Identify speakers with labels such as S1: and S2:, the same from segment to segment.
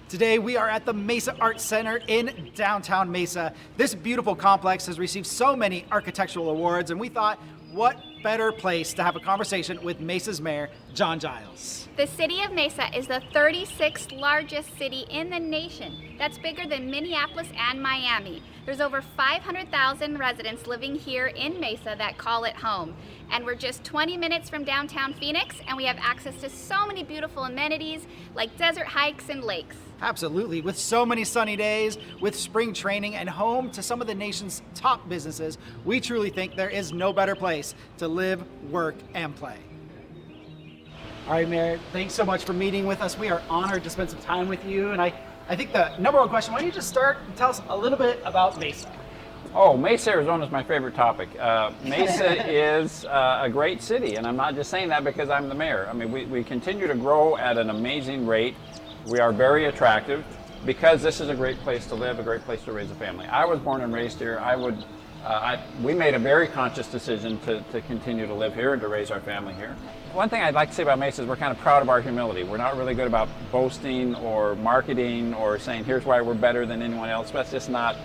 S1: Today we are at the Mesa Arts Center in downtown Mesa. This beautiful complex has received so many architectural awards, and we thought, what better place to have a conversation with Mesa's mayor, John Giles.
S2: The city of Mesa is the 36th largest city in the nation. That's bigger than Minneapolis and Miami. There's over 500,000 residents living here in Mesa that call it home. And we're just 20 minutes from downtown Phoenix, and we have access to so many beautiful amenities like desert hikes and lakes.
S1: Absolutely. With so many sunny days, with spring training, and home to some of the nation's top businesses, we truly think there is no better place to live, work, and play. All right, Mayor, thanks so much for meeting with us. We are honored to spend some time with you. And I think the number one question, why don't you just start and tell us a little bit about Mesa?
S3: Oh, Mesa, Arizona is my favorite topic. Mesa is a great city, and I'm not just saying that because I'm the mayor. I mean, we continue to grow at an amazing rate. We are very attractive because this is a great place to live, a great place to raise a family. I was born and raised here. We made a very conscious decision to continue to live here and to raise our family here. One thing I'd like to say about Mesa is we're kind of proud of our humility. We're not really good about boasting or marketing or saying, here's why we're better than anyone else. That's just not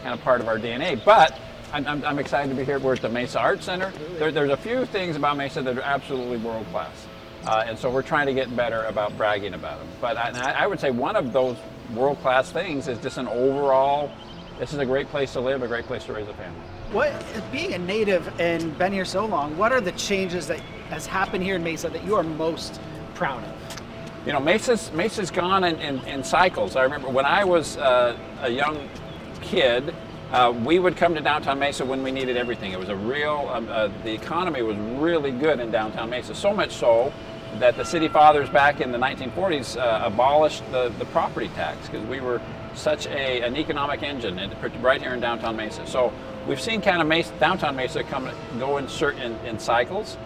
S3: kind of part of our DNA. But I'm excited to be here. We're at the Mesa Arts Center. There's a few things about Mesa that are absolutely world class. And so we're trying to get better about bragging about them. But I would say one of those world class things is just an overall, this is a great place to live, a great place to raise a family.
S1: Being a native and been here so long, what are the changes that has happened here in Mesa that you are most proud of?
S3: You know, Mesa's gone in cycles. I remember when I was a young kid, we would come to downtown Mesa when we needed everything. It was a real, the economy was really good in downtown Mesa, so much so that the city fathers back in the 1940s abolished the property tax because we were such an economic engine right here in downtown Mesa. So we've seen kind of downtown Mesa go in cycles.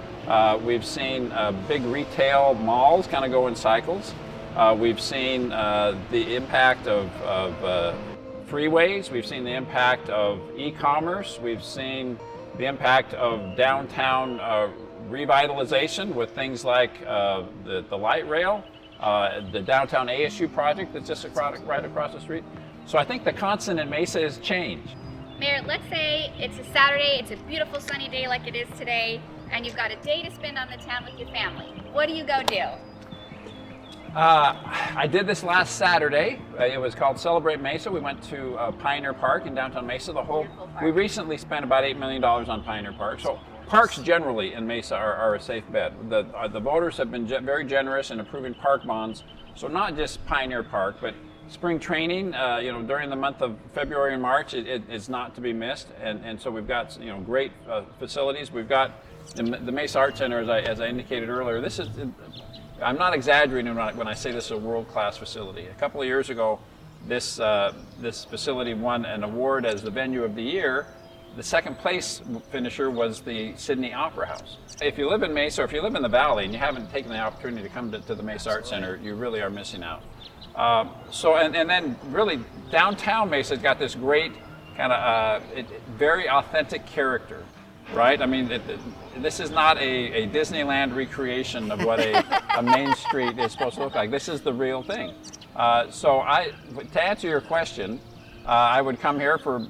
S3: We've seen big retail malls kind of go in cycles. We've seen the impact of freeways. We've seen the impact of e-commerce. We've seen the impact of downtown revitalization with things like the light rail, the downtown ASU project that's just right across the street. So I think the constant in Mesa is change.
S2: Mayor, let's say it's a Saturday, it's a beautiful sunny day like it is today, and you've got a day to spend on the town with your family. What do you go do?
S3: I did this last Saturday. It was called Celebrate Mesa. We went to Pioneer Park in downtown Mesa. We recently spent about $8 million on Pioneer Park. So parks generally in Mesa are a safe bet. The voters have been very generous in approving park bonds. So not just Pioneer Park, but spring training, during the month of February and March, it is not to be missed. And so we've got, great facilities. We've got the Mesa Arts Center, as I indicated earlier. I'm not exaggerating when I say this is a world-class facility. A couple of years ago, this facility won an award as the venue of the year. The second place finisher was the Sydney Opera House. If you live in Mesa, or if you live in the Valley and you haven't taken the opportunity to come to the Mesa Arts Center, you really are missing out. And then really downtown Mesa's got this great kind of very authentic character. Right? I mean, this is not a Disneyland recreation of what a Main Street is supposed to look like. This is the real thing. To answer your question, I would come here for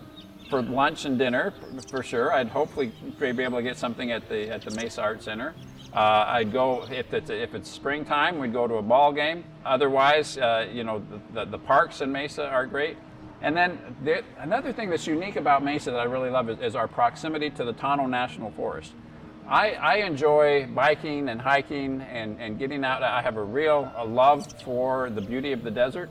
S3: lunch and dinner for sure. I'd hopefully be able to get something at the Mesa Arts Center. I'd go if it's springtime. We'd go to a ball game. Otherwise, the parks in Mesa are great. And then another thing that's unique about Mesa that I really love is our proximity to the Tonto National Forest. I enjoy biking and hiking and getting out. I have a love for the beauty of the desert.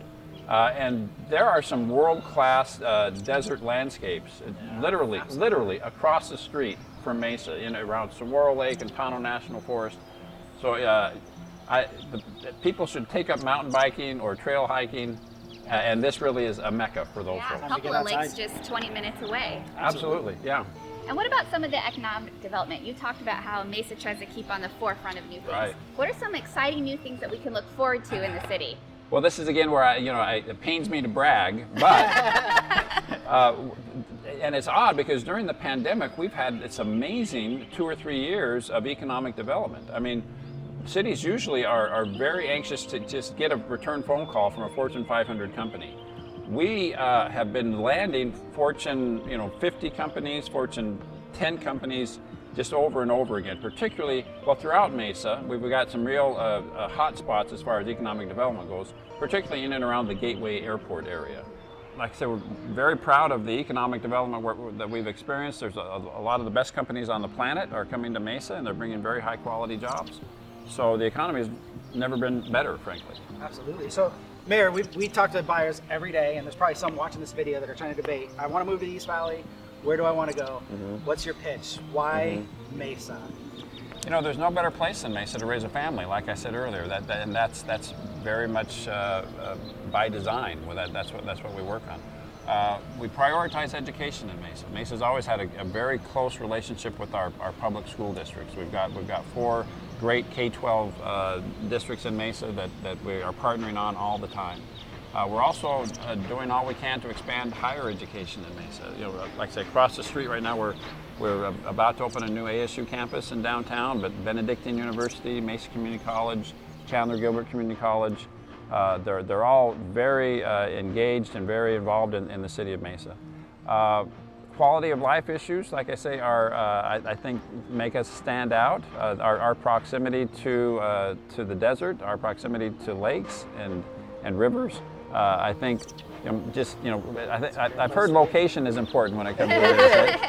S3: And there are some world-class desert landscapes, literally across the street from Mesa, around Saguaro Lake and Tonto National Forest. So people should take up mountain biking or trail hiking. And this really is a mecca for those folks.
S2: A couple of lakes just 20 minutes away.
S3: Absolutely, yeah.
S2: And what about some of the economic development? You talked about how Mesa tries to keep on the forefront of new things. Right. What are some exciting new things that we can look forward to in the city?
S3: Well, this is again where it pains me to brag, but and it's odd because during the pandemic we've had this amazing 2 or 3 years of economic development. I mean, cities usually are very anxious to just get a return phone call from a Fortune 500 company. We have been landing Fortune 50 companies, Fortune 10 companies just over and over again, particularly, well, throughout Mesa. We've got some real hot spots as far as economic development goes, particularly in and around the Gateway Airport area. Like I said, we're very proud of the economic development that we've experienced. There's a lot of the best companies on the planet are coming to Mesa, and they're bringing very high quality jobs. So the economy has never been better, frankly.
S1: Absolutely. So, Mayor, we talk to buyers every day, and there's probably some watching this video that are trying to debate, I want to move to the East Valley. Where do I want to go? What's your pitch? Why Mesa?
S3: There's no better place than Mesa to raise a family, like I said earlier. And that's very much by design. That's what we work on. We prioritize education in Mesa. Mesa's always had a very close relationship with our public school districts. We've got 4 great K-12 districts in Mesa that we are partnering on all the time. We're also doing all we can to expand higher education in Mesa. Like I say, across the street right now, we're about to open a new ASU campus in downtown, but Benedictine University, Mesa Community College, Chandler Gilbert Community College, they're all very engaged and very involved in the city of Mesa. Quality of life issues, like I say, I think make us stand out. Our proximity to the desert, our proximity to lakes and rivers. I think I've heard location is important when it comes to real estate.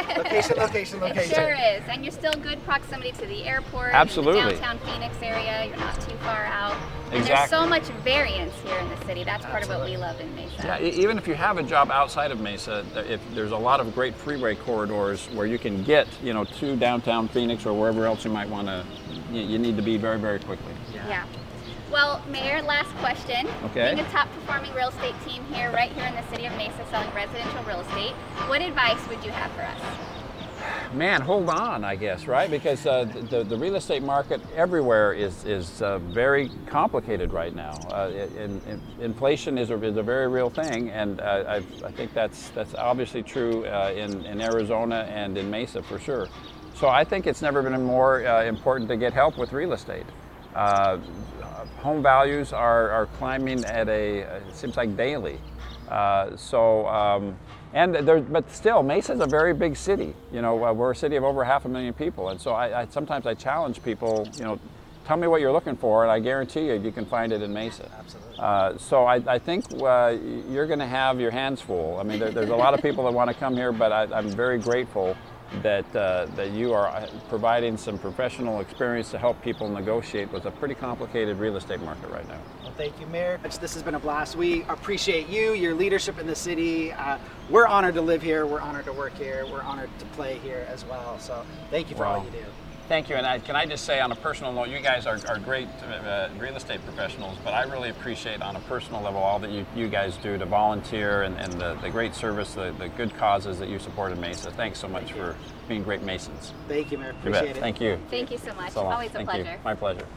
S1: Location.
S2: It sure is, and you're still good proximity to the airport.
S3: Absolutely.
S2: And the downtown Phoenix area, you're not too far out. And
S3: Exactly.
S2: there's so much variance here in the city. That's part of what we love in Mesa.
S3: Yeah, even if you have a job outside of Mesa, there's a lot of great freeway corridors where you can get, to downtown Phoenix or wherever else you might want to. You need to be very, very quickly.
S2: Yeah. Well, Mayor, last question.
S3: Okay.
S2: Being a top performing real estate team right here in the city of Mesa selling residential real estate, what advice would you have for us?
S3: Man, hold on, I guess, right? Because the real estate market everywhere is very complicated right now. Inflation is a very real thing, and I think that's obviously true in Arizona and in Mesa for sure. So I think it's never been more important to get help with real estate. Home values are climbing at it seems like daily. But still, Mesa is a very big city. We're a city of over 500,000 people, and so sometimes I challenge people. Tell me what you're looking for, and I guarantee you can find it in Mesa.
S1: Absolutely.
S3: So I think you're going to have your hands full. I mean, there's a lot of people that want to come here, but I'm very grateful that you are providing some professional experience to help people negotiate with a pretty complicated real estate market right now.
S1: Well, thank you, Mayor. This has been a blast. We appreciate you, your leadership in the city. We're honored to live here. We're honored to work here. We're honored to play here as well. So thank you for all you do.
S3: Thank you, and can I just say on a personal note, you guys are great real estate professionals, but I really appreciate on a personal level all that you guys do to volunteer and the great service, the good causes that you support in Mesa. Thanks so much for being great Masons.
S1: Thank you, Mayor. Appreciate it.
S3: Thank you.
S2: Thank you so much.
S3: So long.
S2: Always a
S3: Thank
S2: pleasure.
S3: You. My pleasure.